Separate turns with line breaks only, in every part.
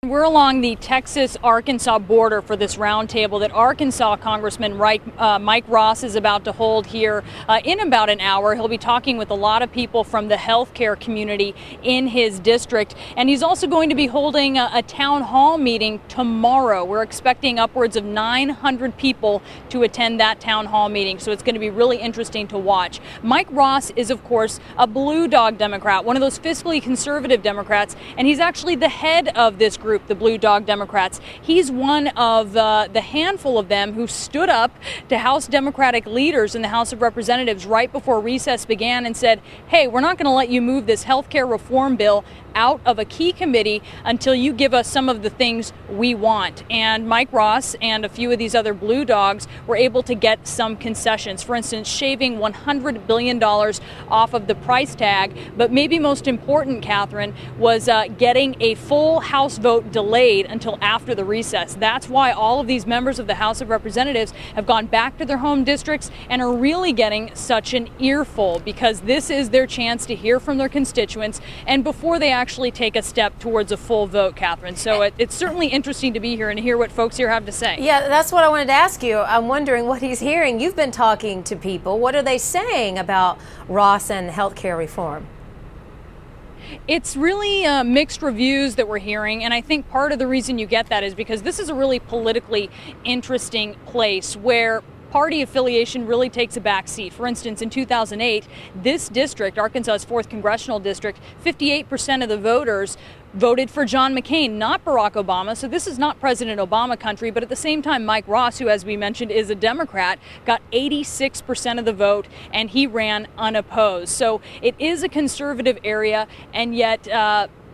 We're along the Texas-Arkansas border for this roundtable that Arkansas Congressman Mike Ross is about to hold here in about an hour. He'll be talking with a lot of people from the healthcare community in his district. And he's also going to be holding a town hall meeting tomorrow. We're expecting upwards of 900 people to attend that town hall meeting. So it's going to be really interesting to watch. Mike Ross is, of course, a blue dog Democrat, one of those fiscally conservative Democrats. And he's actually the head of this group, the Blue Dog Democrats. He's one of the handful of them who stood up to House Democratic leaders in the House of Representatives right before recess began and said, hey, we're not going to let you move this health care reform bill out of a key committee until you give us some of the things we want. And Mike Ross and a few of these other blue dogs were able to get some concessions. For instance, shaving $100 billion off of the price tag. But maybe most important, Catherine, was getting a full House vote delayed until after the recess. That's why all of these members of the House of Representatives have gone back to their home districts and are really getting such an earful, because this is their chance to hear from their constituents and before they actually take a step towards a full vote, Catherine. So it's certainly interesting to be here and hear what folks here have to say.
Yeah, that's what I wanted to ask you. I'm wondering what he's hearing. You've been talking to people. What are they saying about Ross and health care reform?
It's really mixed reviews that we're hearing, and I think part of the reason you get that is because this is a really politically interesting place where party affiliation really takes a back seat. For instance, in 2008, this district, Arkansas's 4th congressional district, 58% of the voters voted for John McCain, not Barack Obama. So this is not President Obama country. But at the same time, Mike Ross, who, as we mentioned, is a Democrat, got 86% of the vote, and he ran unopposed. So it is a conservative area, and yet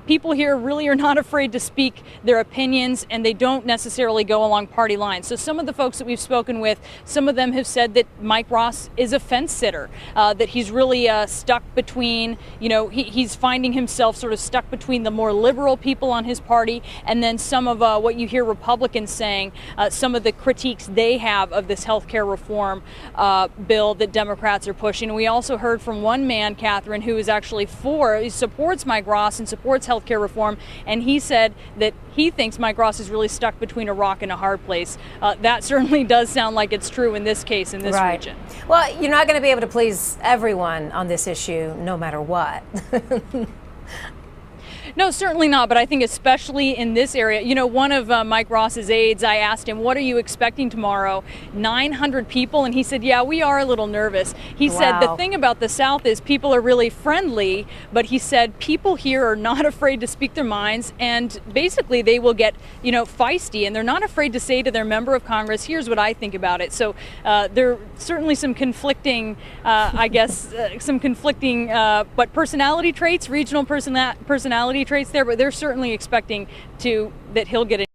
people here really are not afraid to speak their opinions, and they don't necessarily go along party lines. So some of the folks that we've spoken with, some of them have said that Mike Ross is a fence sitter, that he's really stuck between, he's finding himself sort of stuck between the more liberal people on his party and then some of what you hear Republicans saying, some of the critiques they have of this health care reform bill that Democrats are pushing. And we also heard from one man, Catherine, who is actually he supports Mike Ross and supports healthcare reform, and he said that he thinks Mike Ross is really stuck between a rock and a hard place. That certainly does sound like it's true in this case, in this region.
Well, you're not going to be able to please everyone on this issue, no matter what.
No, certainly not. But I think especially in this area, one of Mike Ross's aides, I asked him, what are you expecting tomorrow? 900 people. And he said, yeah, we are a little nervous. He said the thing about the South is people are really friendly. But he said people here are not afraid to speak their minds. And basically they will get, feisty. And they're not afraid to say to their member of Congress, here's what I think about it. So there are certainly some conflicting, but personality traits, regional personality traits there, but they're certainly expecting that he'll get